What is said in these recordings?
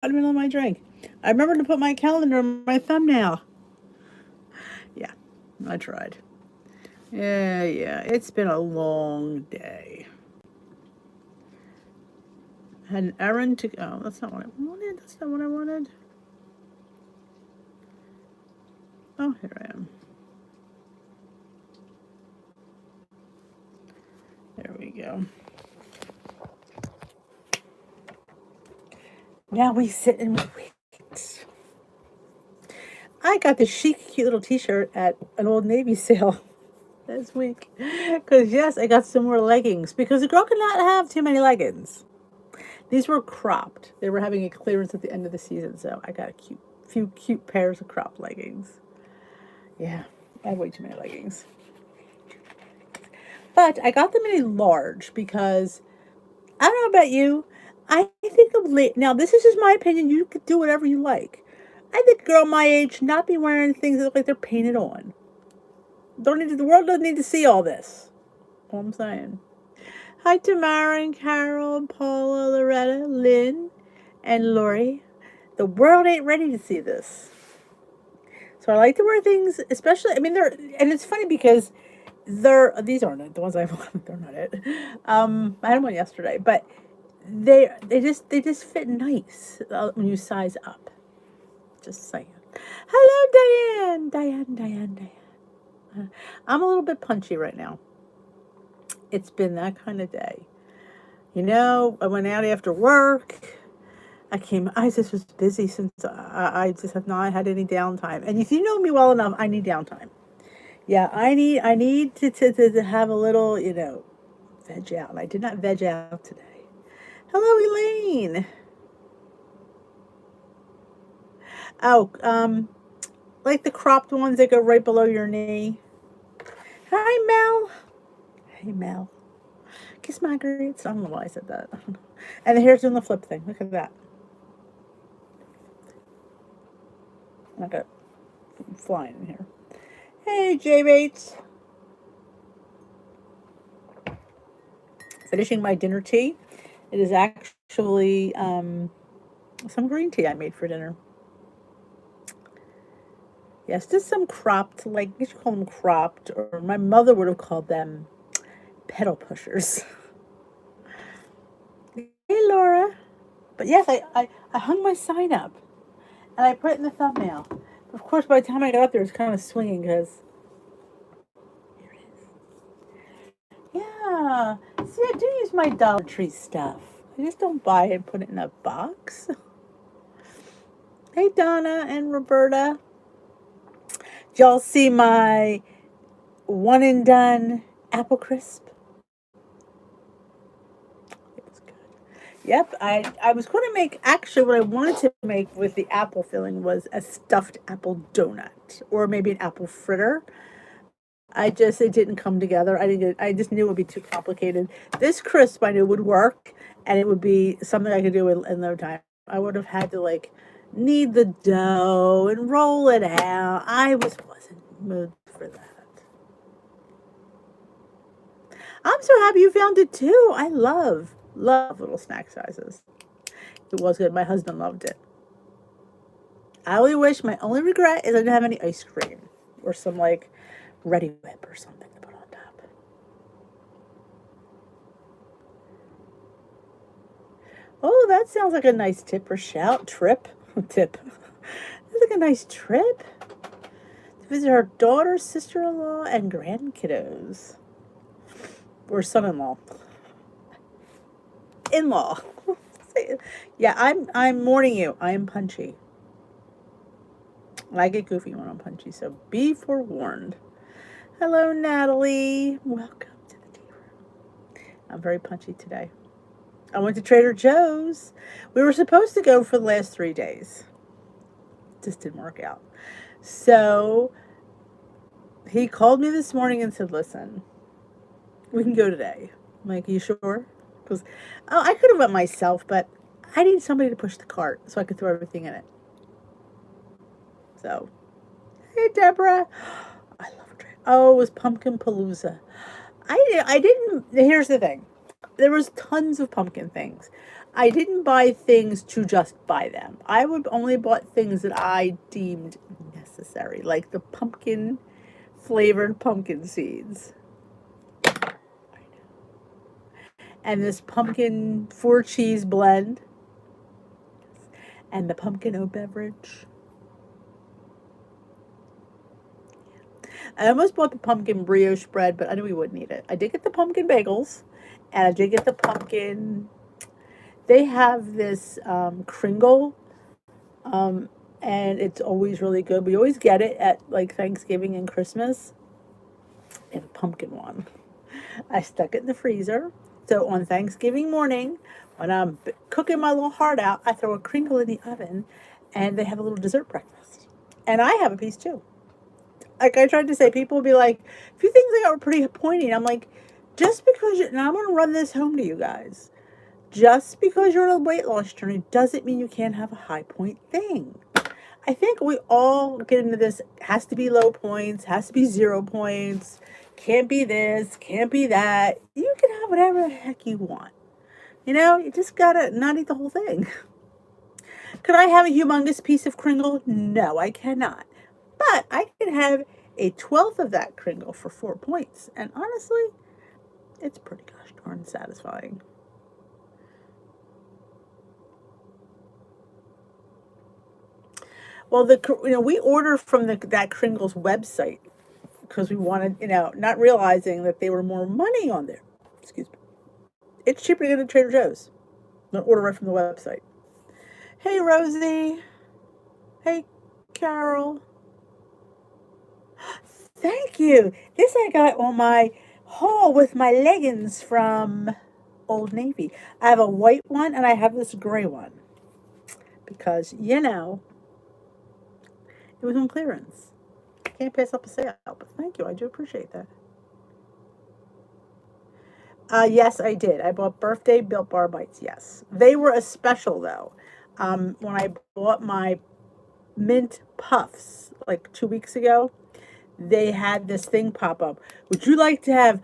watermelon in my drink. I remember to put my calendar in my thumbnail. Yeah, I tried. Yeah, yeah. It's been a long day. Had an errand to. Oh, that's not what I wanted. That's not what I wanted. Oh, here I am. There we go. Now we sit and wait. I got this chic, cute little T-shirt at an Old Navy sale this week. Because yes, I got some more leggings because the girl could not have too many leggings. These were cropped. They were having a clearance at the end of the season, so I got a few cute pairs of cropped leggings. Yeah, I have way too many leggings. But I got them in a large because I don't know about you. I think of now. This is just my opinion. You could do whatever you like. I think a girl my age should not be wearing things that look like they're painted on. Don't need to, the world doesn't need to see all this. All I'm saying. Hi, Tamara and Carol and Paula, Loretta, Lynn, and Lori. The world ain't ready to see this. So I like to wear things, especially. I mean, and it's funny because these aren't it. The ones I've worn, they're not it. I had one yesterday, but they just fit nice when you size up. Just saying. Hello, Diane. I'm a little bit punchy right now. It's been that kind of day. You know, I went out after work. I just was busy since I just have not had any downtime. And if you know me well enough, I need downtime. Yeah, I need to have a little, veg out. And I did not veg out today. Hello, Elaine. Oh, like the cropped ones that go right below your knee. Hi, Mel. Hey, Mel. Kiss Margaret. I don't know why I said that. And the hair's doing the flip thing. Look at that. I got flying in here. Hey, J Bates. Finishing my dinner tea. It is actually some green tea I made for dinner. Yes, just some cropped, like you should call them cropped, or my mother would have called them pedal pushers. Hey, Laura. But yes, I hung my sign up and I put it in the thumbnail. Of course, by the time I got up there, it's kind of swinging because here it is. Yeah. See, I do use my Dollar Tree stuff. I just don't buy it and put it in a box. Hey, Donna and Roberta. Did y'all see my one and done apple crisp? It was good. Yep, I was going to make, actually, what I wanted to make with the apple filling was a stuffed apple donut or maybe an apple fritter. It didn't come together. I just knew it would be too complicated. This crisp I knew would work and it would be something I could do in no time. I would have had to like knead the dough and roll it out. Wasn't in the mood for that. I'm so happy you found it too. I love little snack sizes. It was good. My husband loved it. My only regret is I didn't have any ice cream or some like ready whip or something to put on top. Oh, that sounds like a nice tip or shout. Tip. That's like a nice trip. To visit her daughter, sister-in-law, and grandkiddos. Or son-in-law. In-law. Yeah, I'm warning you. I am punchy. I get goofy when I'm punchy, so be forewarned. Hello, Natalie. Welcome to the tea room. I'm very punchy today. I went to Trader Joe's. We were supposed to go for the last 3 days. Just didn't work out. So he called me this morning and said, listen, we can go today. I'm like, you sure? Because I could have went myself, but I need somebody to push the cart so I could throw everything in it. So, hey, Deborah. I love it. Oh, it was Pumpkin Palooza. I didn't. Here's the thing. There was tons of pumpkin things. I didn't buy things to just buy them. I would only bought things that I deemed necessary, like the pumpkin flavored pumpkin seeds and this pumpkin four cheese blend and the pumpkin oat beverage. I almost bought the pumpkin brioche bread, but I knew we wouldn't eat it. I did get the pumpkin bagels, and I did get the pumpkin. They have this Kringle, um, and it's always really good. We always get it at like Thanksgiving and Christmas. They have a pumpkin one. I stuck it in the freezer. So on Thanksgiving morning, when I'm cooking my little heart out, I throw a Kringle in the oven, and they have a little dessert breakfast. And I have a piece too. Like I tried to say, people will be like, a few things I got were pretty pointy. And I'm like, just because you, and I'm going to run this home to you guys, just because you're on a weight loss journey doesn't mean you can't have a high point thing. I think we all get into this, has to be low points, has to be 0 points, can't be this, can't be that. You can have whatever the heck you want. You know, you just gotta not eat the whole thing. Could I have a humongous piece of Kringle? No, I cannot. But I could have a 12th of that Kringle for 4 points. And honestly, it's pretty gosh darn satisfying. Well, we order from that Kringle's website because we wanted, not realizing that they were more money on there. Excuse me. It's cheaper to go to Trader Joe's than order right from the website. Hey, Rosie. Hey, Carol. Thank you. This I got on my haul with my leggings from Old Navy. I have a white one and I have this gray one because, it was on clearance. Can't pass up a sale, but thank you. I do appreciate that. Yes, I did. I bought birthday Built Bar Bites. Yes. They were a special, though. When I bought my mint puffs like 2 weeks ago, they had this thing pop up. Would you like to have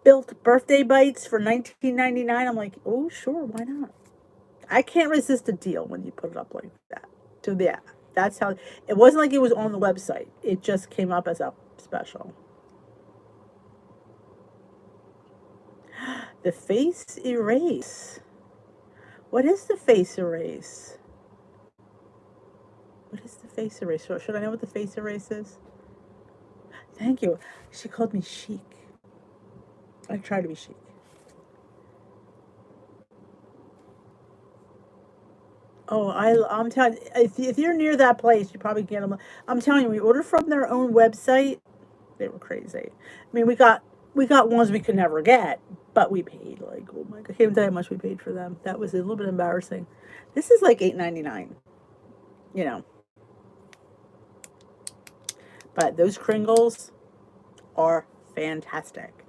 Built birthday bites for 19.99? I'm like, oh, sure, why not? I can't resist a deal when you put it up like that. So yeah, that's how it wasn't like it was on the website. It just came up as a special. The face erase. What is the face erase? What is the face erase? Should I know what the face erase is? Thank you. She called me chic. I try to be chic. Oh, I'm telling you, if you're near that place, you probably get them. I'm telling you, we order from their own website. They were crazy. I mean, we got ones we could never get, but we paid like, oh my god, I can't even tell you how much we paid for them. That was a little bit embarrassing. This is like $8.99, you know. But those Kringles are fantastic.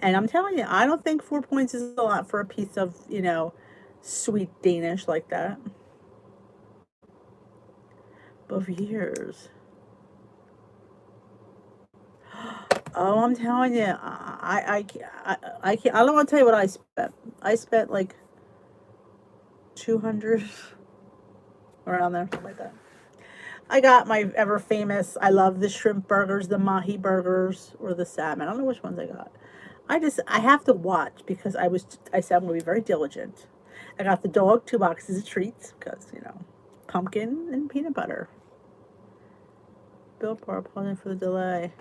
And I'm telling you, I don't think 4 points is a lot for a piece of, sweet Danish like that. Of years. Oh, I'm telling you, I can't. I don't want to tell you what I spent. I spent like 200 around there, something like that. I got my ever famous. I love the shrimp burgers, the mahi burgers, or the salmon. I don't know which ones I got. I have to watch because I said I'm gonna be very diligent. I got the dog 2 boxes of treats because pumpkin and peanut butter. Bill Parr, apology for the delay.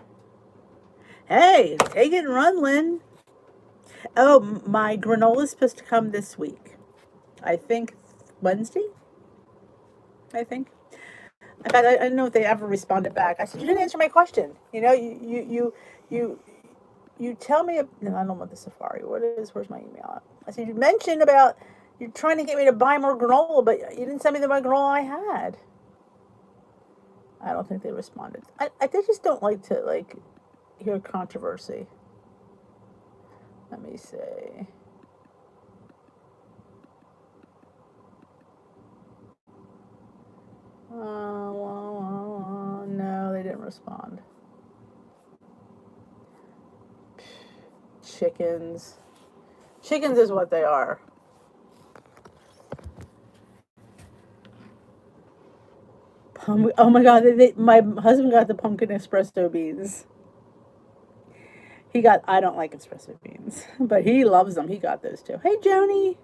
Hey, take it and run, Lynn. Oh, my granola is supposed to come this week. I think Wednesday. I think. In fact, I didn't know if they ever responded back. I said, you didn't answer my question. You tell me. No, I don't want the Safari. Where's my email at? I said, you mentioned about you're trying to get me to buy more granola, but you didn't send me the granola I had. I don't think they responded. They just don't like to hear controversy. Let me see. No, they didn't respond. Chickens. Chickens is what they are. Oh my God, my husband got the pumpkin espresso beans. I don't like espresso beans, but he loves them. He got those too. Hey, Joni.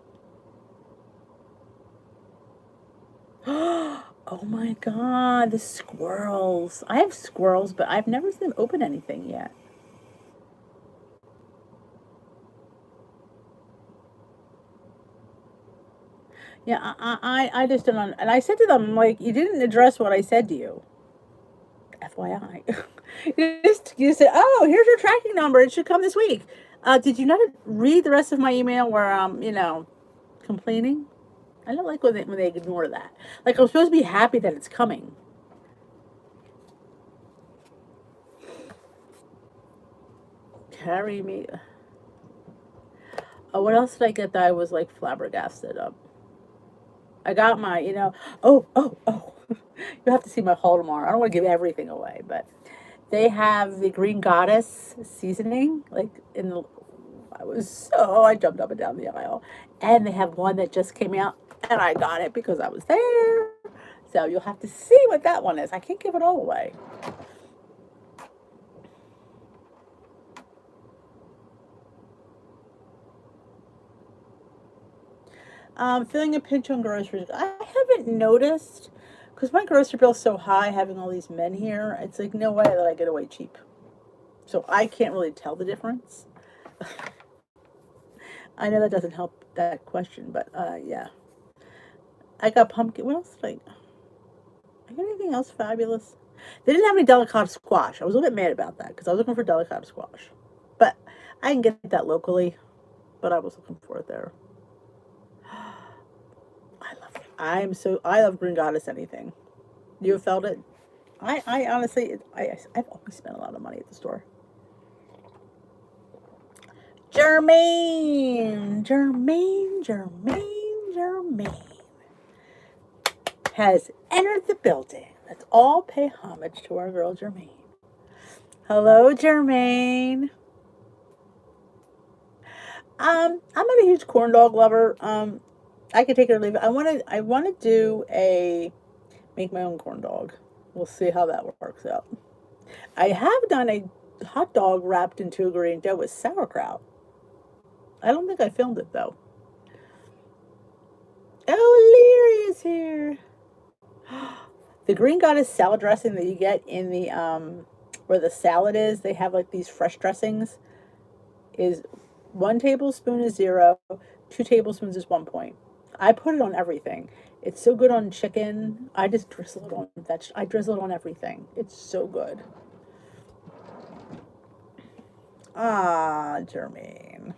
Oh my God, the squirrels. I have squirrels, but I've never seen them open anything yet. Yeah, I just don't. And I said to them, like, you didn't address what I said to you. FYI. You said, oh, here's your tracking number. It should come this week. Did you not read the rest of my email where complaining? I don't like when they ignore that. Like, I'm supposed to be happy that it's coming. Carry me. Oh, what else did I get that I was like flabbergasted up? I got oh. You have to see my haul tomorrow. I don't want to give everything away, but they have the Green Goddess seasoning. Like I jumped up and down the aisle. And they have one that just came out, and I got it because I was there. So you'll have to see what that one is. I can't give it all away. Feeling a pinch on groceries. I haven't noticed because my grocery bill's so high having all these men here. It's like no way that I get away cheap. So I can't really tell the difference. I know that doesn't help that question, but yeah. I got pumpkin. What else did I got anything else fabulous? They didn't have any delicata squash. I was a little bit mad about that because I was looking for delicata squash. But I can get that locally, but I was looking for it there. I love Green Goddess anything. You have felt it? I honestly, I've always spent a lot of money at the store. Jermaine has entered the building. Let's all pay homage to our girl Jermaine. Hello, Jermaine. I'm not a huge corn dog lover. I could take it or leave it. I want to do a make my own corn dog. We'll see how that works out. I have done a hot dog wrapped in two green dough with sauerkraut. I don't think I filmed it though. Oh, Leary is here. The Green Goddess salad dressing that you get in the where the salad is, they have like these fresh dressings. Is 1 tablespoon is 0, 2 tablespoons is 1 point. I put it on everything. It's so good on chicken. I just drizzle it on I drizzle it on everything. It's so good. Ah, Jermaine.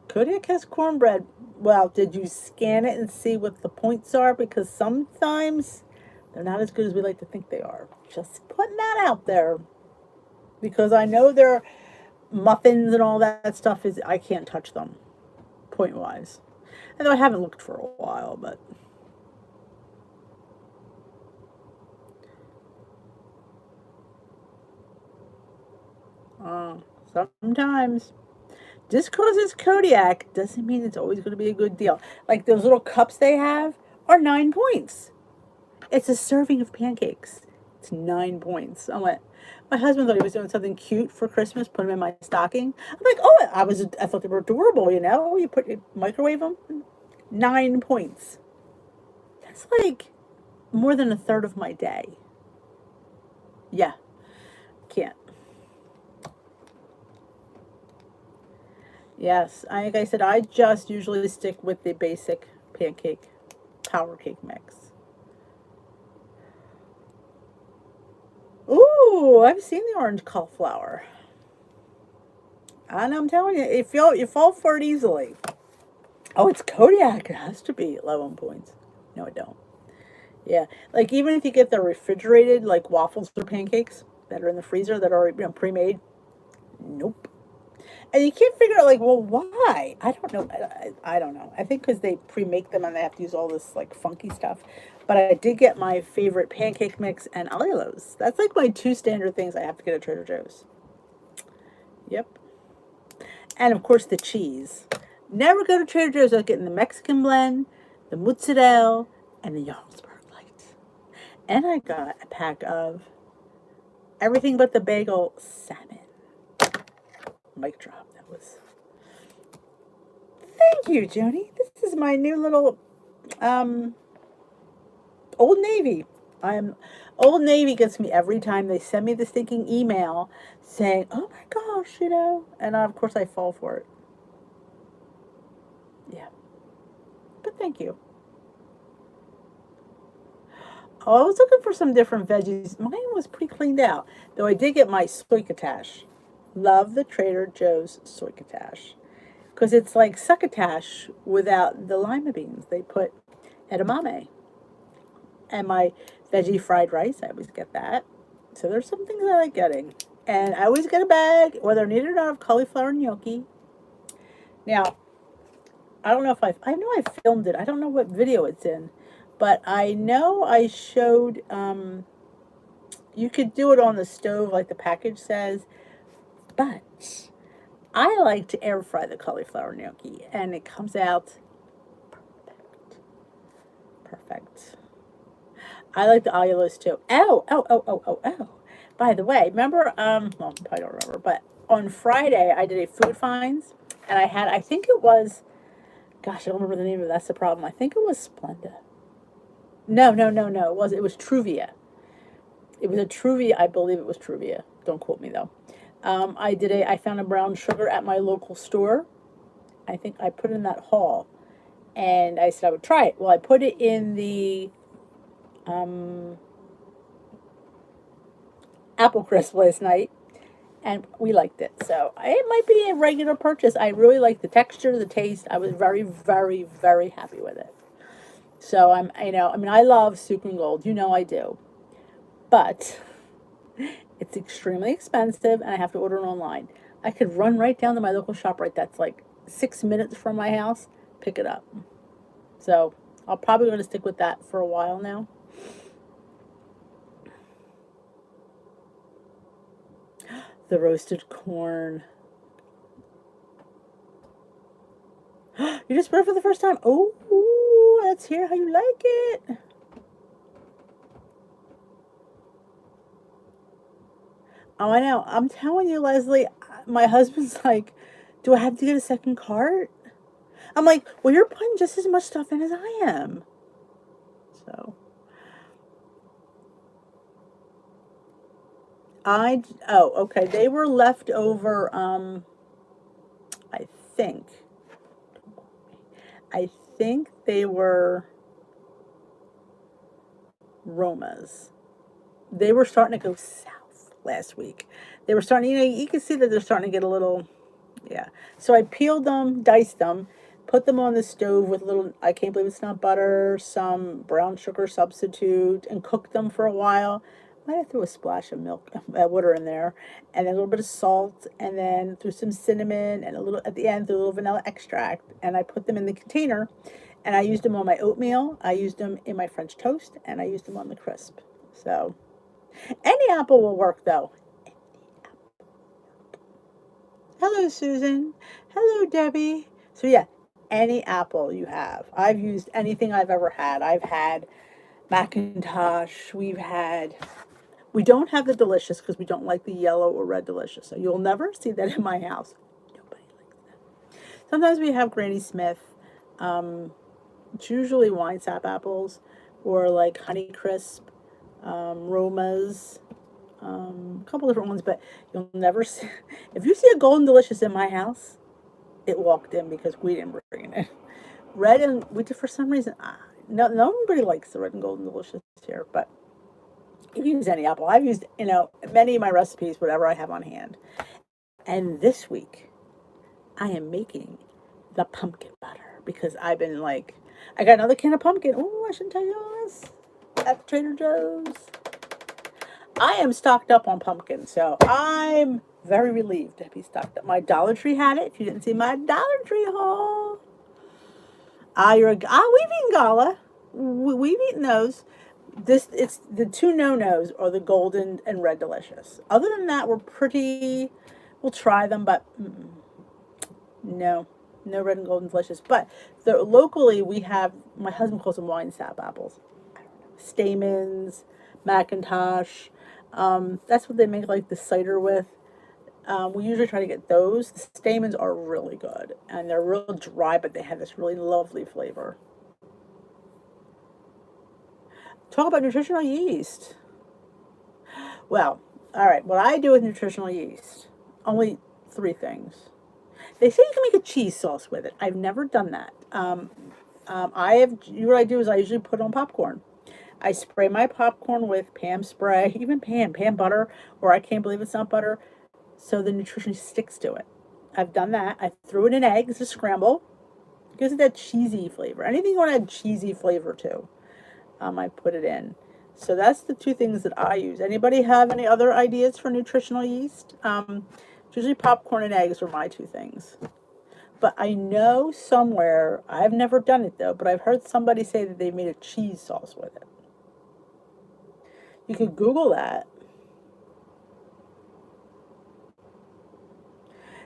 Kodiak has cornbread. Well, did you scan it and see what the points are? Because sometimes they're not as good as we like to think they are. Just putting that out there. Because I know their muffins and all that stuff I can't touch them, point wise. Although I haven't looked for a while, but sometimes just because it's Kodiak doesn't mean it's always going to be a good deal. Like those little cups they have are 9 points. It's a serving of pancakes. It's 9 points. My husband thought he was doing something cute for Christmas, put them in my stocking. I'm like, oh, I thought they were adorable, you know? You microwave them. 9 points. That's like more than a third of my day. Yeah, can't. Yes, like I said, I just usually stick with the basic pancake power cake mix. Ooh, I've seen the orange cauliflower. And I'm telling you, you fall for it easily. Oh, it's Kodiak. It has to be 11 points. No, it don't. Yeah, like even if you get the refrigerated, like waffles or pancakes that are in the freezer that are pre-made, nope. And you can't figure out like, well, why? I don't know. I don't know. I think because they pre-make them and they have to use all this like funky stuff. But I did get my favorite pancake mix and allulose. That's like my two standard things I have to get at Trader Joe's. Yep. And of course, the cheese. Never go to Trader Joe's without getting the Mexican blend, the mozzarella, and the Jarlsberg light. And I got a pack of everything but the bagel salmon. Mic drop. That was. Thank you, Joni. This is my new little um, Old Navy. I'm Old Navy gets me every time they send me the stinking email saying, "Oh my gosh," and of course I fall for it. Yeah, but thank you. Oh, I was looking for some different veggies. Mine was pretty cleaned out, though I did get my succotash. Love the Trader Joe's succotash because it's like succotash without the lima beans. They put edamame. And my veggie fried rice, I always get that. So there's some things I like getting. And I always get a bag, whether needed or not, of cauliflower and gnocchi. Now, I don't know if I know I filmed it. I don't know what video it's in. But I know I showed, you could do it on the stove like the package says. But I like to air fry the cauliflower gnocchi. And it comes out perfect. Perfect. I like the allulose too. Oh. By the way, remember, well, I probably don't remember, but on Friday I did a food finds and I think it was, gosh, I don't remember the name of it. That's the problem. I think it was Splenda. No. It was Truvia. It was a Truvia. I believe it was Truvia. Don't quote me though. I found a brown sugar at my local store. I think I put it in that haul and I said I would try it. Well, I put it in the, apple crisp last night and we liked it. So it might be a regular purchase. I really like the texture, the taste. I was very, very, very happy with it. So I love Super Gold. I do. But it's extremely expensive and I have to order it online. I could run right down to my local ShopRite that's like 6 minutes from my house, pick it up. So I'll probably going to stick with that for a while now. The roasted corn. You just brought it for the first time. Oh, let's hear how you like it. Oh, I know. I'm telling you, Leslie, my husband's like, do I have to get a second cart? I'm like, well, you're putting just as much stuff in as I am. So, okay. They were left over, I think. I think they were Romas. They were starting to go south last week. They were starting, you can see that they're starting to get a little, yeah. So I peeled them, diced them, put them on the stove with a little, I can't believe it's not butter, some brown sugar substitute, and cooked them for a while. Might have threw a splash of milk, water in there, and then a little bit of salt, and then threw some cinnamon, and a little, at the end, threw a little vanilla extract, and I put them in the container, and I used them on my oatmeal, I used them in my French toast, and I used them on the crisp. So, any apple will work, though. Hello, Susan. Hello, Debbie. So, yeah, any apple you have. I've used anything I've ever had. I've had Macintosh. We don't have the delicious because we don't like the yellow or red delicious. So you'll never see that in my house. Nobody likes that. Sometimes we have Granny Smith. It's usually wine sap apples or like Honey Crisp, Romas, a couple different ones, but you'll never see. If you see a Golden Delicious in my house, it walked in because we didn't bring it. Red and we did for some reason. Nobody likes the red and Golden Delicious here, but you can use any apple. I've used many of my recipes, whatever I have on hand. And this week, I am making the pumpkin butter because I've been like, I got another can of pumpkin. Oh, I shouldn't tell you all this. At Trader Joe's. I am stocked up on pumpkin, so I'm very relieved to be stocked up. My Dollar Tree had it. If you didn't see my Dollar Tree haul, we've eaten gala. We've eaten those. It's the two no-nos are the golden and red delicious. Other than that, we'll try them, but No, no red and golden delicious. But locally we have, my husband calls them wine sap apples. Stamens, Macintosh. That's what they make like the cider with. We usually try to get those. The stamens are really good, and they're real dry, but they have this really lovely flavor. Talk about nutritional yeast. Well, all right. What I do with nutritional yeast, only three things. They say you can make a cheese sauce with it. I've never done that. I have. What I do is I usually put on popcorn. I spray my popcorn with Pam spray, even Pam butter, or I can't believe it's not butter, so the nutrition sticks to it. I've done that. I threw it in eggs to scramble. It gives it that cheesy flavor. Anything you want to add cheesy flavor to, I put it in. So that's the two things that I use. Anybody have any other ideas for nutritional yeast? Usually popcorn and eggs are my two things. But I know somewhere, I've never done it though, but I've heard somebody say that they made a cheese sauce with it. You could Google that.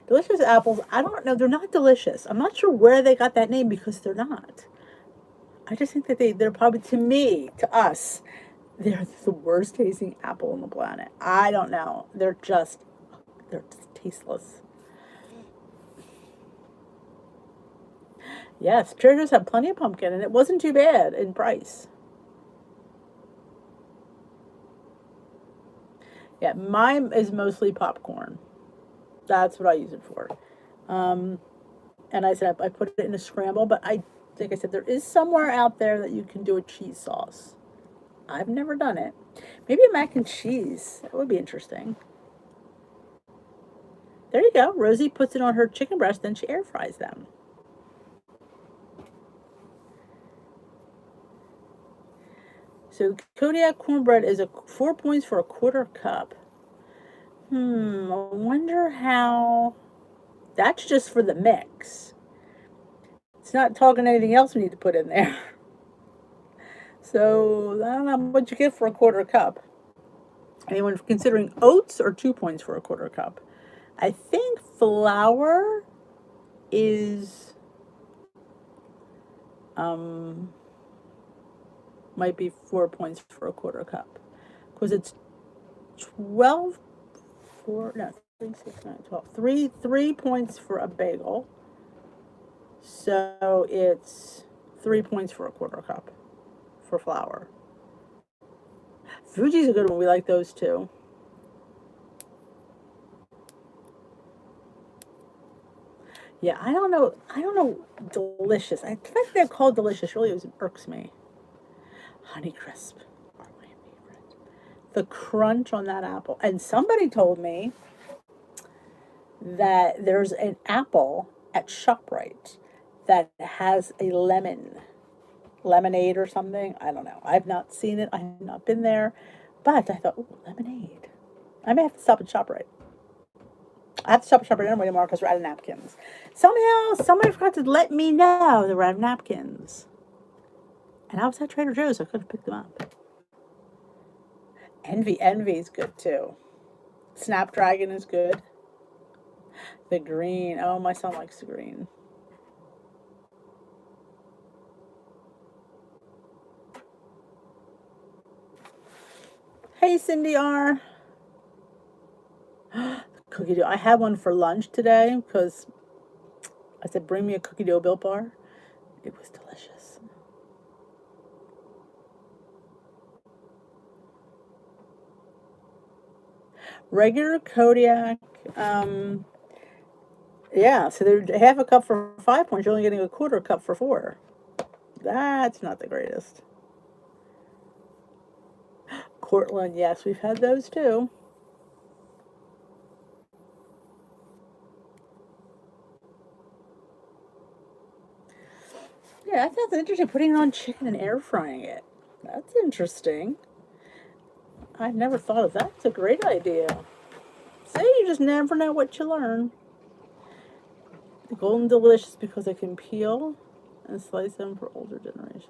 Delicious apples, I don't know, they're not delicious. I'm not sure where they got that name because they're not. I just think that they're probably, to me, to us, they're the worst tasting apple on the planet. I don't know. They're just tasteless. Yes, Trader Joe's had plenty of pumpkin, and it wasn't too bad in price. Yeah, mine is mostly popcorn. That's what I use it for. Um, and I said I put it in a scramble, but like I said, there is somewhere out there that you can do a cheese sauce. I've never done it. Maybe a mac and cheese. That would be interesting. There you go. Rosie puts it on her chicken breast, then she air fries them. So Kodiak cornbread is 4 points for a quarter cup. I wonder how. That's just for the mix. It's not talking anything else we need to put in there. So I don't know what you get for a quarter cup. Anyone considering oats or 2 points for a quarter cup? I think flour is might be 4 points for a quarter cup because it's 12 4 no 3 6 9 12 3 points for a bagel, so it's 3 points for a quarter cup for flour. Fuji's a good one. We like those too. Yeah, I don't know. I don't know. Delicious. I think they're called delicious. Really, it irks me. Honeycrisp are my favorite. The crunch on that apple. And somebody told me that there's an apple at ShopRite that has a lemonade or something. I don't know. I've not seen it. I have not been there. But I thought, oh, lemonade. I may have to stop at ShopRite. I have to stop at ShopRite anymore because we're out of napkins. Somehow, somebody forgot to let me know that we're out of napkins. And I was at Trader Joe's, so I could have picked them up. Envy is good too. Snapdragon is good. The green. Oh, my son likes the green. Hey, Cindy R. Cookie dough. I had one for lunch today because I said, bring me a cookie dough Built Bar. It was delicious. Regular Kodiak. Yeah, so they're half a cup for 5 points. You're only getting a quarter cup for 4. That's not the greatest. Cortland, yes, we've had those too. Yeah, I thought that's interesting. Putting it on chicken and air frying it. That's interesting. I've never thought of that. It's a great idea. See, you just never know what you learn. The golden delicious because I can peel and slice them for older generations.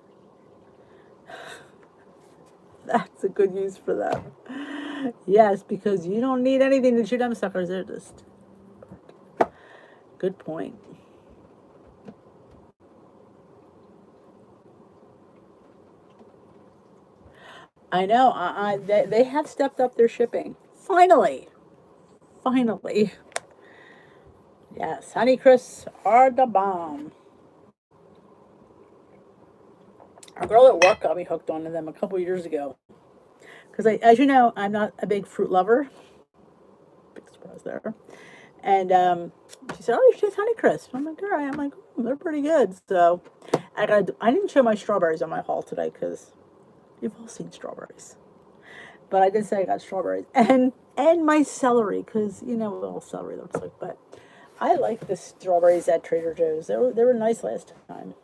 That's a good use for them. Yes, because you don't need anything to chew them suckers. They're just good point. I know. They have stepped up their shipping. Finally. Finally. Yes, Honeycrisps are the bomb. A girl at work got me hooked onto them a couple years ago. Because, as you know, I'm not a big fruit lover. Big surprise there. And she said, "Oh, you should taste Honeycrisp." I'm like, "All right." I'm like, "They're pretty good." So I didn't show my strawberries on my haul today because you've all seen strawberries. But I did say I got strawberries and my celery because you know what all celery looks like. But I like the strawberries at Trader Joe's. They were nice last time.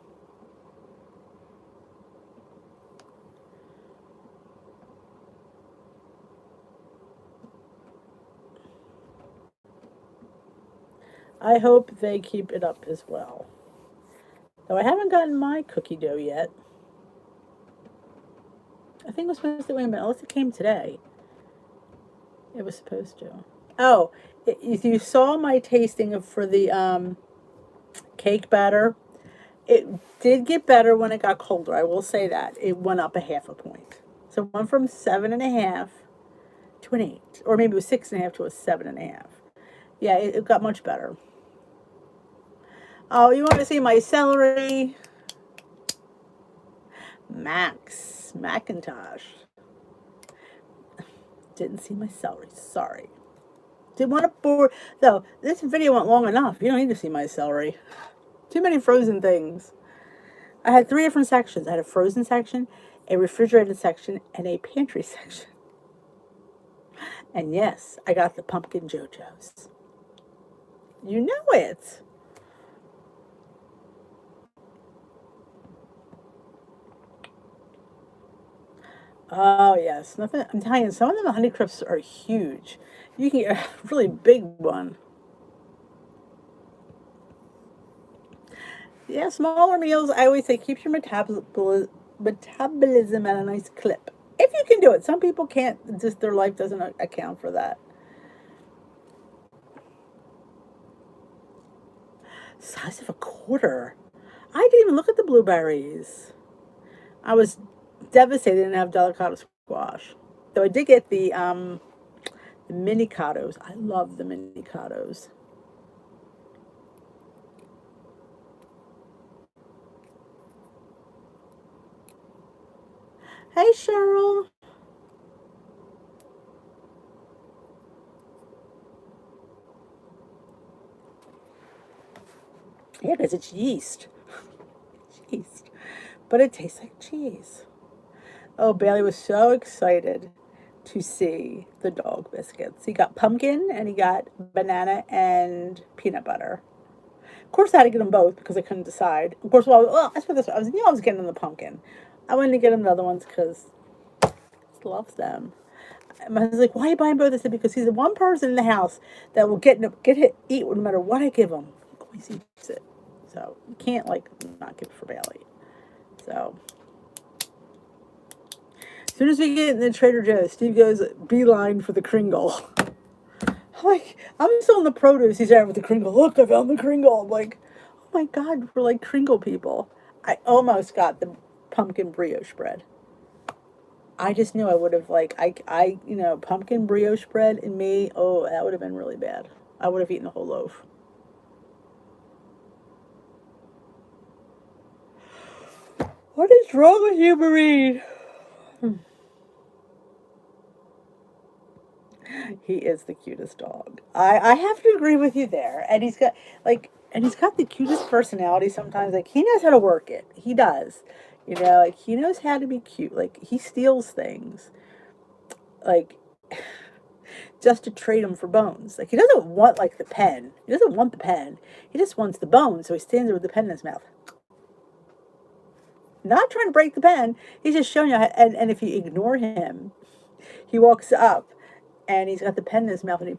I hope they keep it up as well. Though I haven't gotten my cookie dough yet. I think it was supposed to wait a minute, unless it came today. It was supposed to. Oh, if you saw my tasting for the cake batter, it did get better when it got colder. I will say that. It went up a half a point. So it went from 7.5 to an 8. Or maybe it was 6.5 to a 7.5. Yeah, it got much better. Oh, you want to see my celery? Macintosh. Didn't see my celery. Sorry. Didn't want to bore. Though, this video went long enough. You don't need to see my celery. Too many frozen things. I had 3 different sections. I had a frozen section, a refrigerated section, and a pantry section. And yes, I got the pumpkin JoJo's. You know it. Oh yes, nothing. I'm telling you, some of them Honey Crisps are huge. You can get a really big one. Yeah, smaller meals. I always say keep your metabolism at a nice clip. If you can do it, some people can't. Just their life doesn't account for that. Size of a quarter. I didn't even look at the blueberries. I was devastated I didn't have delicata squash. Though I did get the mini cados. I love the mini cados. Hey Cheryl. Yeah, because it's yeast. Yeast. But it tastes like cheese. Oh, Bailey was so excited to see the dog biscuits. He got pumpkin and he got banana and peanut butter. Of course, I had to get them both because I couldn't decide. Of course, well let's put this way. I was getting him the pumpkin. I wanted to get him the other ones because he loves them. My husband's like, "Why are you buying both?" I said, "Because he's the one person in the house that will eat no matter what I give him. He always eats it. So you can't like not give it for Bailey." So as soon as we get in the Trader Joe's, Steve goes beeline for the Kringle. I'm still in the produce. He's there with the Kringle. Look, I found the Kringle. I'm like, oh my God, we're like Kringle people. I almost got the pumpkin brioche bread. I just knew I would have pumpkin brioche bread and me. Oh, that would have been really bad. I would have eaten the whole loaf. What is wrong with you, Marine? He is the cutest dog. I have to agree with you there. And he's got the cutest personality sometimes. Like he knows how to work it. He does. Like he knows how to be cute. Like he steals things. Like just to trade him for bones. Like he doesn't want like the pen. He doesn't want the pen. He just wants the bone. So he stands there with the pen in his mouth. Not trying to break the pen. He's just showing you how, and if you ignore him, he walks up and he's got the pen in his mouth and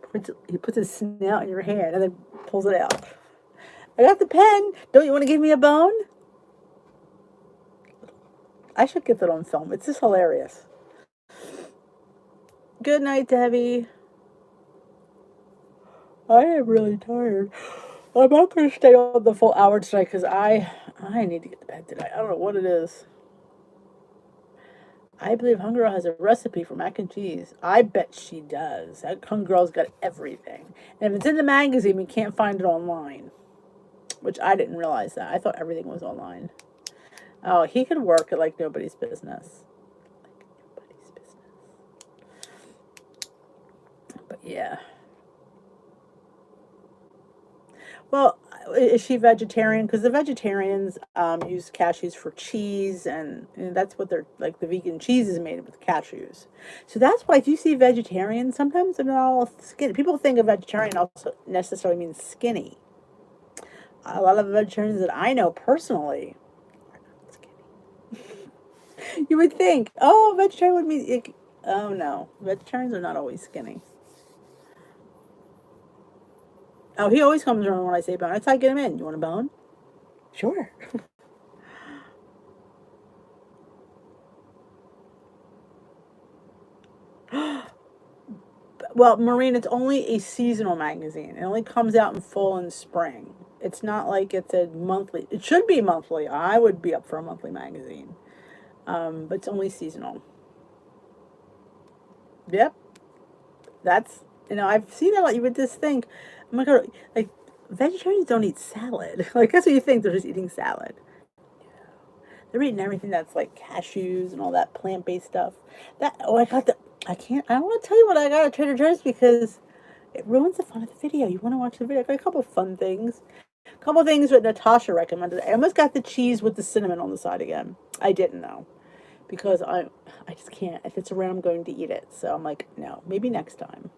he puts his snout in your hand and then pulls it out. I got the pen. Don't you want to give me a bone? I should get that on film. It's just hilarious. Good night, Debbie. I am really tired. I'm not going to stay on the full hour tonight because I need to get to bed today. I don't know what it is. I believe Homegirl has a recipe for mac and cheese. I bet she does. That Homegirl's got everything. And if it's in the magazine, we can't find it online. Which I didn't realize that. I thought everything was online. Oh, he could work at like nobody's business. Like nobody's business. But yeah. Well, is she vegetarian? Because the vegetarians use cashews for cheese, and that's what they're like. The vegan cheese is made with cashews, so that's why if you see vegetarians, sometimes they're not all skinny. People think a vegetarian also necessarily means skinny. A lot of vegetarians that I know personally are not skinny. You would think, oh, vegetarian would mean, oh no, vegetarians are not always skinny. Oh, he always comes around when I say bone. That's how I get him in. You want a bone? Sure. Well, Maureen, it's only a seasonal magazine. It only comes out in fall and spring. It's not like it's a monthly. It should be monthly. I would be up for a monthly magazine. But it's only seasonal. Yep. That's, I've seen it a lot. You would just think, oh my God, like, vegetarians don't eat salad. Like, that's what you think. They're just eating salad. They're eating everything that's like cashews and all that plant-based stuff. I got I don't want to tell you what I got at Trader Joe's because it ruins the fun of the video. You want to watch the video? I got a couple of fun things. A couple of things that Natasha recommended. I almost got the cheese with the cinnamon on the side again. I didn't know because I just can't. If it's around, I'm going to eat it. So I'm like, no, maybe next time.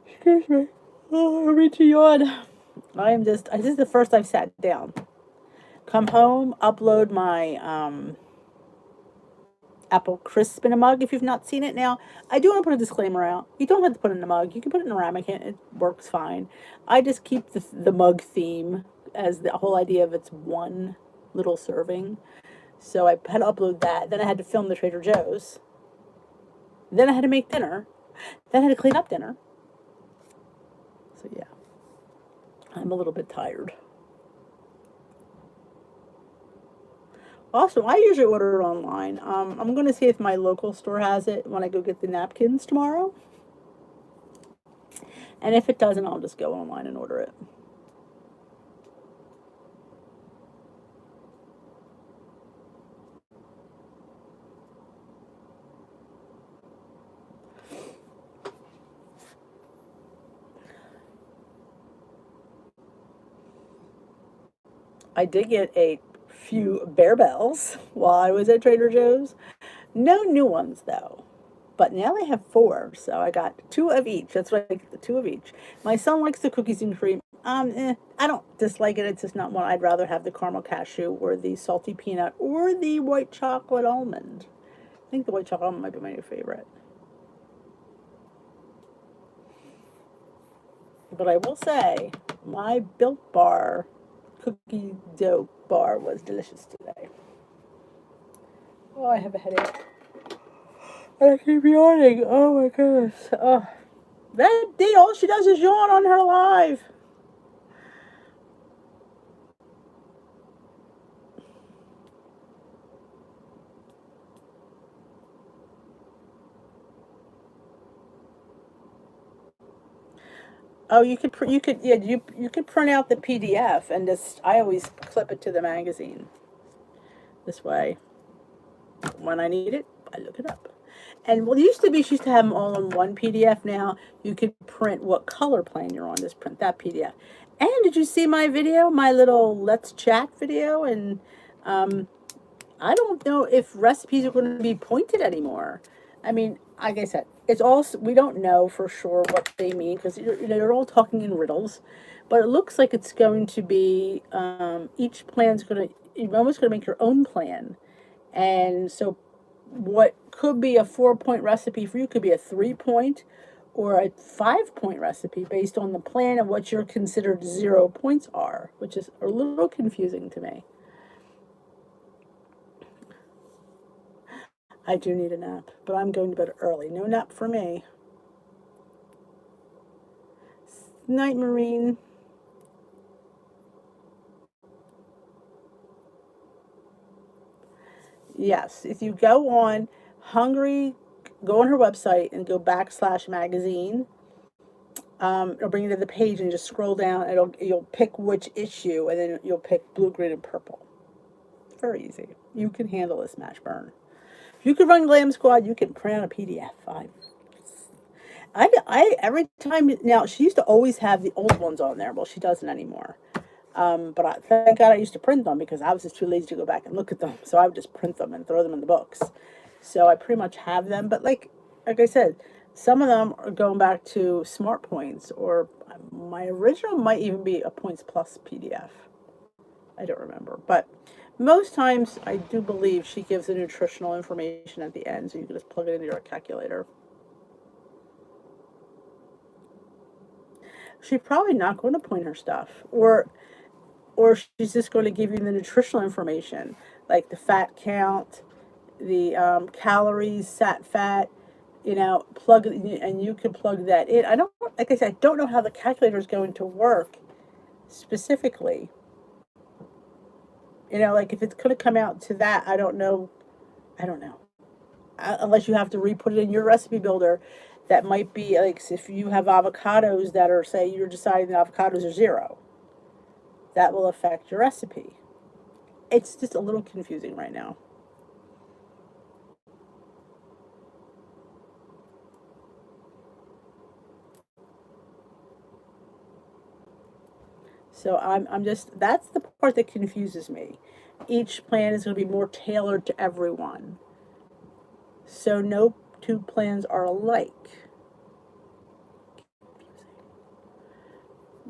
Excuse me. Oh, I'm reaching yawn. This is the first I've sat down. Come home, upload my apple crisp in a mug if you've not seen it. Now, I do want to put a disclaimer out. You don't have to put it in a mug. You can put it in a ramekin. It works fine. I just keep the mug theme as the whole idea of it's one little serving. So I had to upload that. Then I had to film the Trader Joe's. Then I had to make dinner. Then I had to clean up dinner. So yeah, I'm a little bit tired. Also, I usually order it online. I'm going to see if my local store has it when I go get the napkins tomorrow. And if it doesn't, I'll just go online and order it. I did get a few Bear Bells while I was at Trader Joe's. No new ones though. But now they have four, so I got two of each. That's what I get, the two of each. My son likes the cookies and cream. I don't dislike it. It's just not one. I'd rather have the caramel cashew or the salty peanut or the white chocolate almond. I think the white chocolate almond might be my new favorite. But I will say, my Built Bar cookie dough bar was delicious today. Oh, I have a headache. I keep yawning. Oh my goodness. Oh, that day, all she does is yawn on her live. Oh, yeah, you could print out the PDF and just, I always clip it to the magazine. This way, when I need it, I look it up. And well, it used to be she used to have them all in one PDF. Now you could print what color plan you're on. Just print that PDF. And did you see my video, my little Let's Chat video? And um, I don't know if recipes are going to be pointed anymore. I mean, like I said, it's all we don't know for sure what they mean because they're all talking in riddles. But it looks like it's going to be each plan's going to you're almost going to make your own plan, and so what could be a 4 point recipe for you could be a 3 point or a 5 point recipe based on the plan and what your considered 0 points are, which is a little confusing to me. I do need a nap, but I'm going to bed early. No nap for me. Night, Marine. Yes, if you go on Hungry, go on her website and go /magazine. It'll bring you to the page and just scroll down. You'll pick which issue, and then you'll pick blue, green, and purple. It's very easy. You can handle a smash burn. If you can run Glam Squad, you can print out a PDF. I every time now she used to always have the old ones on there. Well, she doesn't anymore. But thank God I used to print them because I was just too lazy to go back and look at them. So I would just print them and throw them in the books. So I pretty much have them. But like I said, some of them are going back to Smart Points, or my original might even be a Points Plus PDF. I don't remember, but most times I do believe she gives the nutritional information at the end, so you can just plug it into your calculator. She's probably not going to point her stuff, or she's just going to give you the nutritional information, like the fat count, the calories, sat fat. Plug it, and you can plug that in. I don't, like I said, I don't know how the calculator is going to work specifically. Like if it's going to come out to that, I don't know. I don't know. Unless you have to re-put it in your recipe builder. That might be like if you have avocados that are, say, you're deciding that avocados are 0. That will affect your recipe. It's just a little confusing right now. So I'm just, that's the part that confuses me. Each plan is going to be more tailored to everyone. So no two plans are alike.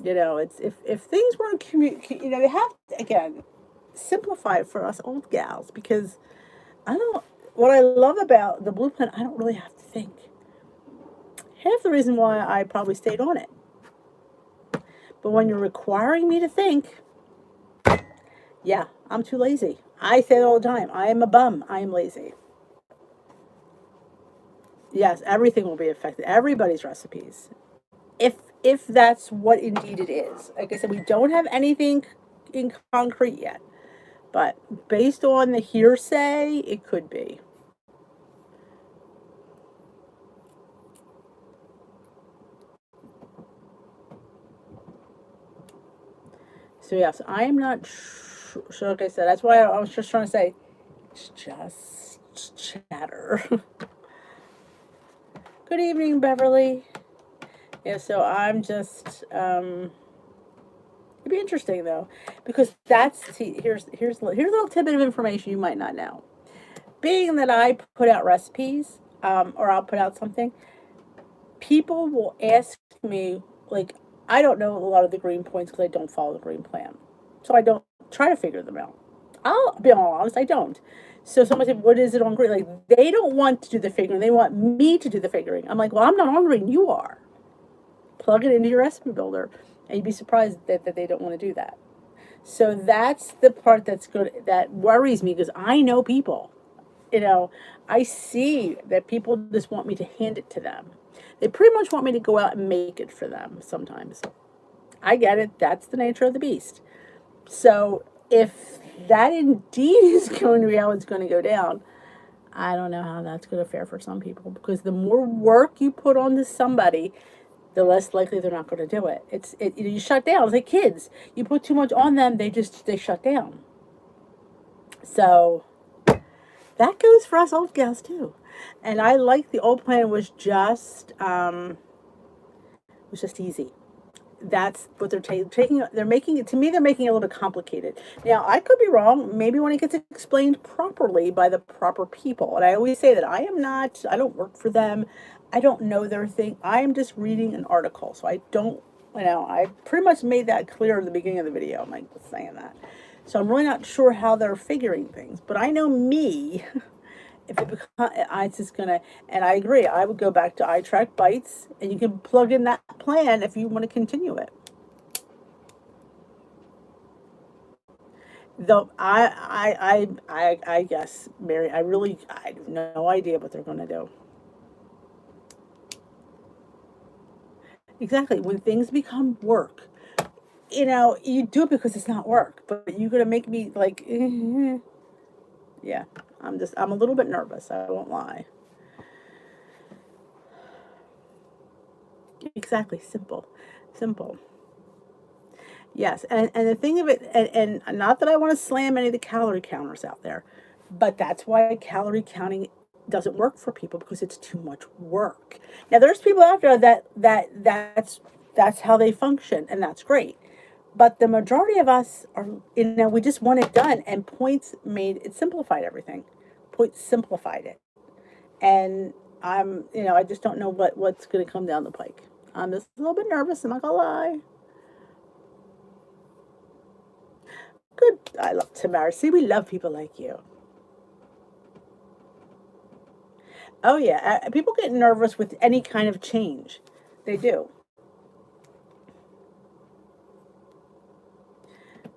It's if things weren't they have to, again, simplify it for us old gals, because I don't. What I love about the blue plan, I don't really have to think. Half the reason why I probably stayed on it. But when you're requiring me to think, yeah, I'm too lazy. I say it all the time. I am a bum. I am lazy. Yes, everything will be affected. Everybody's recipes. If that's what indeed it is. Like I said, we don't have anything in concrete yet. But based on the hearsay, it could be. So yes, I am not sure. So like I said, that's why I was just trying to say, it's just chatter. Good evening, Beverly. Yeah, so I'm just it'd be interesting though, because see, here's a little tidbit of information you might not know. Being that I put out recipes, or I'll put out something, people will ask me, like, I don't know a lot of the green points because I don't follow the green plan, so I don't try to figure them out. I'll be all honest, I don't. So someone said, "What is it on green?" Like, they don't want to do the figuring; they want me to do the figuring. I'm like, "Well, I'm not on green. You are. Plug it into your recipe builder," and you'd be surprised that they don't want to do that. So that's the part that's good, that worries me, because I know people. You know, I see that people just want me to hand it to them. They pretty much want me to go out and make it for them sometimes. I get it. That's the nature of the beast. So if that indeed is going to be how it's going to go down, I don't know how that's going to fare for some people, because the more work you put onto somebody, the less likely they're not going to do it. You shut down. It's like kids. You put too much on them, they shut down. So that goes for us old gals too. And I like the old plan was just easy. That's what they're taking. They're making it, to me. They're making it a little bit complicated. Now I could be wrong. Maybe when it gets explained properly by the proper people. And I always say that I am not. I don't work for them. I don't know their thing. I am just reading an article, so I don't. I pretty much made that clear in the beginning of the video. I'm like saying that. So I'm really not sure how they're figuring things. But I know me. If it becomes, I just gonna, and I agree. I would go back to iTrack Bites, and you can plug in that plan if you want to continue it. Though I guess, Mary, I have no idea what they're gonna do. Exactly. When things become work, you do it because it's not work, but you're gonna make me like, yeah. I'm a little bit nervous. I won't lie. Exactly. Simple, simple. Yes, and the thing of it, and not that I want to slam any of the calorie counters out there, but that's why calorie counting doesn't work for people because it's too much work. Now there's people out there that's how they function, and that's great. But the majority of us are, we just want it done, and points made it simplified everything. Points simplified it, and I just don't know what's going to come down the pike. I'm just a little bit nervous. I'm not gonna lie. Good. I love Tamara. See, we love people like you. Oh yeah, people get nervous with any kind of change. They do.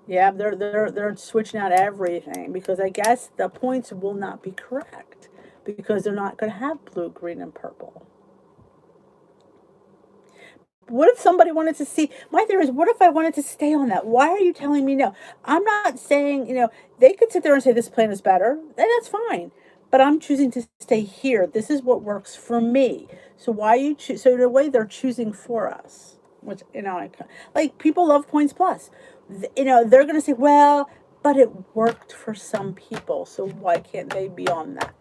Yeah, they're switching out everything because I guess the points will not be correct because they're not going to have blue, green, and purple. What if somebody wanted to see? My theory is, what if I wanted to stay on that? Why are you telling me no? I'm not saying, they could sit there and say this plan is better, and that's fine. But I'm choosing to stay here. This is what works for me. So why you choose? So in a way, they're choosing for us, which like people love Points Plus. They're going to say, well, but it worked for some people, so why can't they be on that?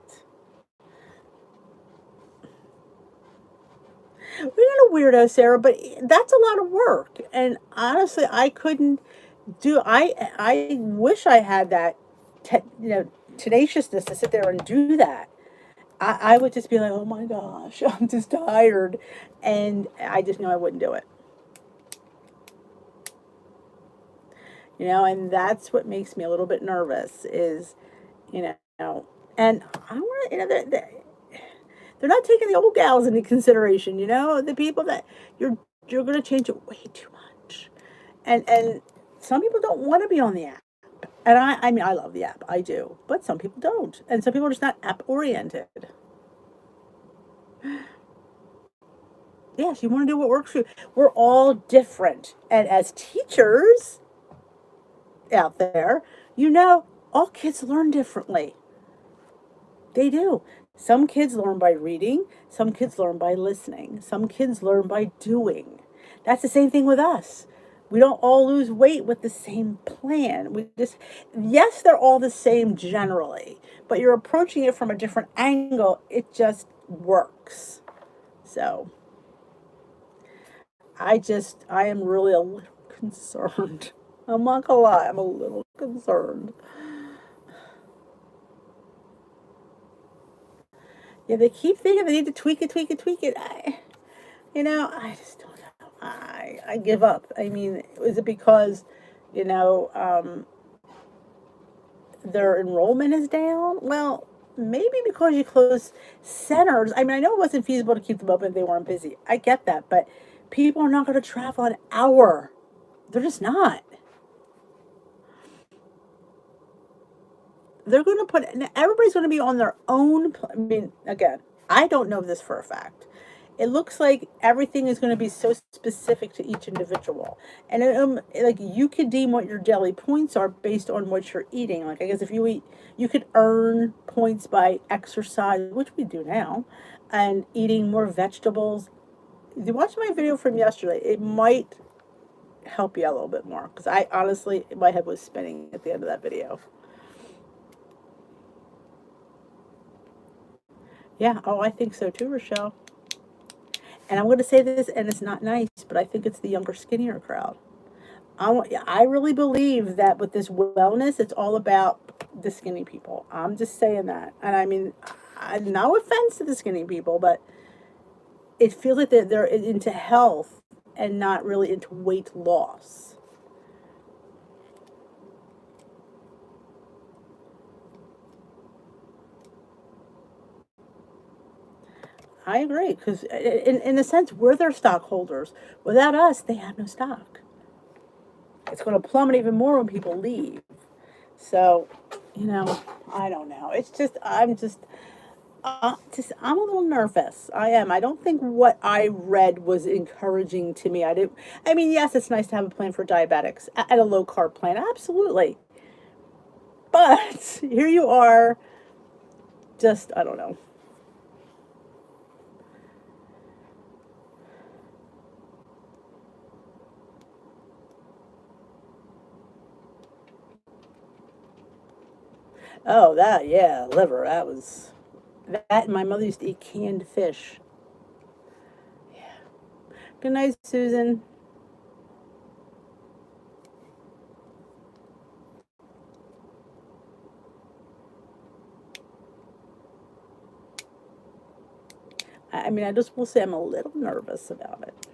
We're not a weirdo, Sarah, but that's a lot of work. And honestly, I couldn't do. I wish I had that, tenaciousness to sit there and do that. I would just be like, oh my gosh, I'm just tired, and I just know I wouldn't do it. And that's what makes me a little bit nervous. Is you know, and I want to, they're not taking the old gals into consideration. The people that you're going to change it way too much, and some people don't want to be on the app. And I mean, I love the app, I do, but some people don't, and some people are just not app oriented. Yes, you want to do what works for you. We're all different, and as teachers out there, all kids learn differently. They do. Some kids learn by reading, some kids learn by listening, some kids learn by doing. That's the same thing with us. We don't all lose weight with the same plan. Yes, they're all the same generally, but you're approaching it from a different angle. It just works. So I am really a little concerned. I'm not gonna lie, I'm a little concerned. Yeah, they keep thinking they need to tweak it, tweak it, tweak it. I just don't know. I give up. I mean, is it because, you know, um, their enrollment is down? Well, maybe because you close centers. I mean, I know it wasn't feasible to keep them open if they weren't busy. I get that, but people are not going to travel an hour. They're just not. They're going to put, everybody's going to be on their own. I mean, again, I don't know this for a fact. It looks like everything is going to be so specific to each individual, and like you could deem what your daily points are based on what you're eating. Like I guess if you eat, you could earn points by exercise, which we do now, and eating more vegetables. If you watch my video from yesterday, it might help you a little bit more because I honestly, my head was spinning at the end of that video. Yeah, oh, I think so too, Rochelle. And I'm going to say this, and it's not nice, but I think it's the younger, skinnier crowd. I really believe that with this wellness, it's all about the skinny people. I'm just saying that. And I mean, no offense to the skinny people, but it feels like they're into health and not really into weight loss. I agree, because in a sense, we're their stockholders. Without us, they have no stock. It's going to plummet even more when people leave. So, I don't know. It's just, just I'm a little nervous. I am. I don't think what I read was encouraging to me. I did. I mean, yes, it's nice to have a plan for diabetics and a low carb plan. Absolutely. But here you are. Just I don't know. Oh, that yeah, liver. That was that. And my mother used to eat canned fish. Yeah. Good night, Susan. I mean, I just will say I'm a little nervous about it.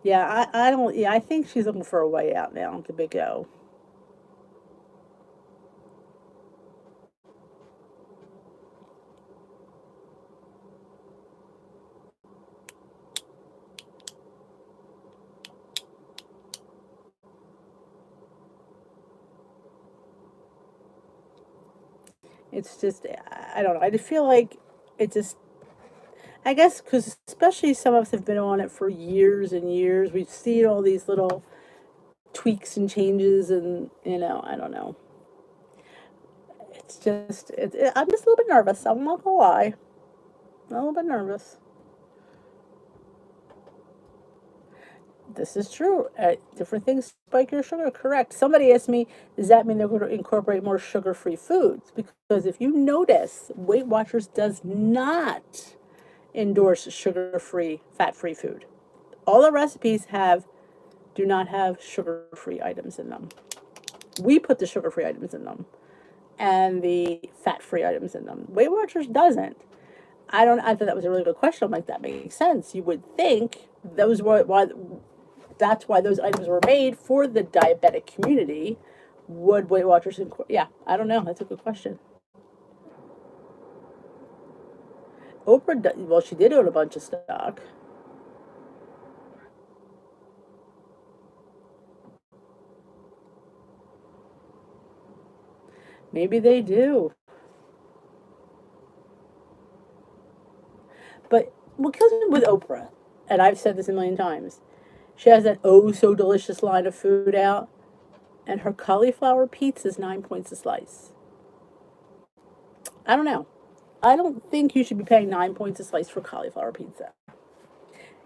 Yeah, I don't. Yeah, I think she's looking for a way out now. The big O. It's just I don't know. I just feel like it just. I guess because especially some of us have been on it for years and years. We've seen all these little tweaks and changes, and I don't know. It's just I'm just a little bit nervous. I'm not gonna lie. I'm a little bit nervous. This is true. Different things spike your sugar. Correct. Somebody asked me, does that mean they're going to incorporate more sugar-free foods? Because if you notice, Weight Watchers does not endorse sugar-free, fat-free food. All the recipes do not have sugar-free items in them. We put the sugar-free items in them and the fat-free items in them. Weight Watchers doesn't. I thought that was a really good question. I'm like, that makes sense. You would think those were why that's why those items were made for the diabetic community. Would Weight Watchers yeah, I don't know. That's a good question. Oprah, well, she did own a bunch of stock. Maybe they do. But what kills me with Oprah, and I've said this a million times, she has that oh so delicious line of food out, and her cauliflower pizza is 9 points a slice. I don't know. I don't think you should be paying 9 points a slice for cauliflower pizza.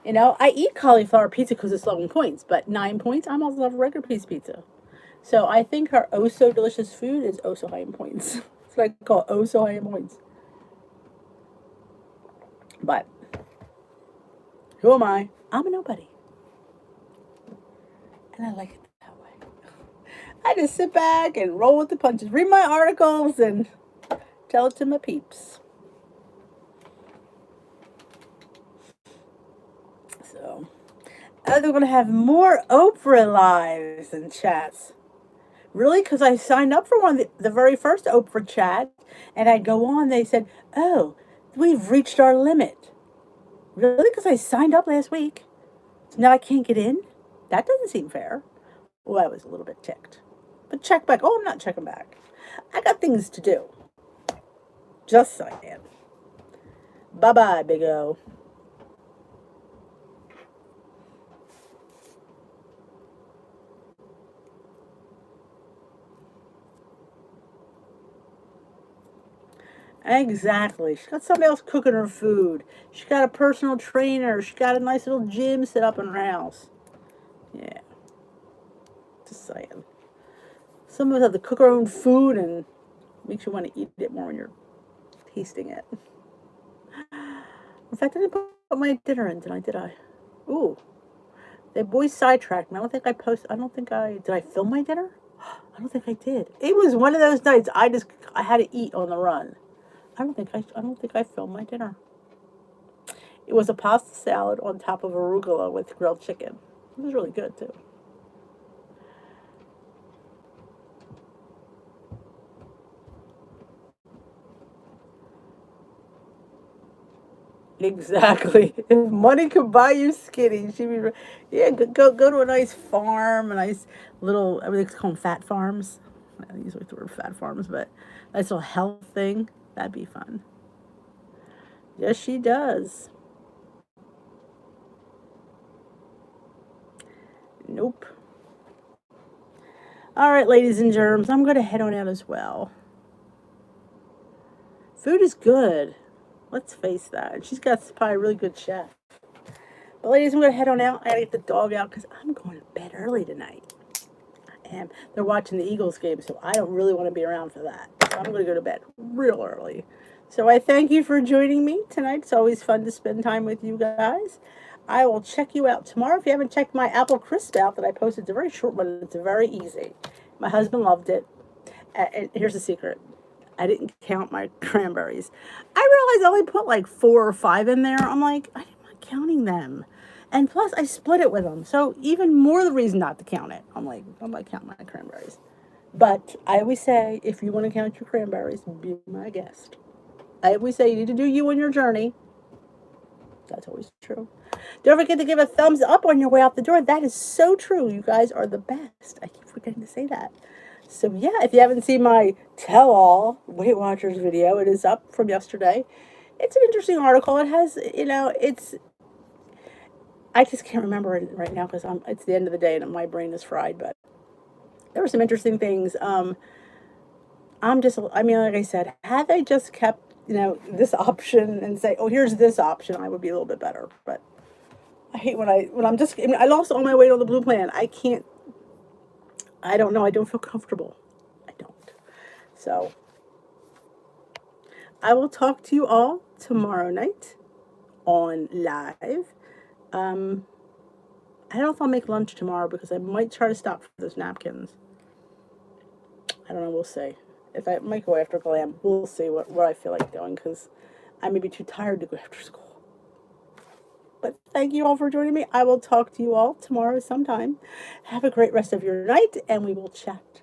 I eat cauliflower pizza because it's low in points, but 9 points, I'm also love a regular piece of pizza. So I think her oh so delicious food is oh so high in points. That's what I call oh so high in points. But who am I? I'm a nobody. And I like it that way. I just sit back and roll with the punches, read my articles, and tell it to my peeps. So, they're going to have more Oprah lives and chats. Really? Because I signed up for one, the very first Oprah chat, and I'd go on. They said, oh, we've reached our limit. Really? Because I signed up last week. So now I can't get in? That doesn't seem fair. Well, I was a little bit ticked. But check back. Oh, I'm not checking back. I got things to do. Just saying. Bye bye, Big O. Exactly. She got somebody else cooking her food. She got a personal trainer. She got a nice little gym set up in her house. Yeah, just saying. Some of us have to cook our own food and makes you want to eat it more when you're tasting it. In fact, I didn't put my dinner in tonight, did I? Ooh, the boys sidetracked me. I don't think I post. I don't think I did. I film my dinner. I don't think I did. It was one of those nights I had to eat on the run. I don't think I filmed my dinner. It was a pasta salad on top of arugula with grilled chicken. It was really good too. Exactly. If money could buy you skinny, she'd be. Yeah, go to a nice farm, a nice little. Everything's called fat farms. I usually the word fat farms, but nice little health thing. That'd be fun. Yes, she does. Nope. All right, ladies and germs, I'm going to head on out as well. Food is good. Let's face that. She's got probably a really good chef. But ladies, I'm going to head on out. I got to get the dog out because I'm going to bed early tonight. I am. They're watching the Eagles game, so I don't really want to be around for that. So I'm going to go to bed real early. So I thank you for joining me tonight. It's always fun to spend time with you guys. I will check you out tomorrow. If you haven't checked my apple crisp out that I posted, it's a very short one. It's very easy. My husband loved it. And here's the secret. I didn't count my cranberries. I realized I only put like 4 or 5 in there. I'm like, I'm not counting them. And plus, I split it with them. So even more the reason not to count it. I'm like, I'm not counting my cranberries. But I always say, if you want to count your cranberries, be my guest. I always say, you need to do you on your journey. That's always true. Don't forget to give a thumbs up on your way out the door. That is so true. You guys are the best. I keep forgetting to say that. So yeah, if you haven't seen my tell-all Weight Watchers video, it is up from yesterday. It's an interesting article. It has, I just can't remember it right now because it's the end of the day and my brain is fried. But there were some interesting things. Like I said, had they just kept, this option and say, oh, here's this option, I would be a little bit better. But I hate when I lost all my weight on the blue plan. I don't know. I don't feel comfortable. I don't. So I will talk to you all tomorrow night on live. I don't know if I'll make lunch tomorrow because I might try to stop for those napkins. I don't know. We'll see. If I might go after Glam, we'll see what I feel like doing because I may be too tired to go after school. But thank you all for joining me. I will talk to you all tomorrow sometime. Have a great rest of your night, and we will chat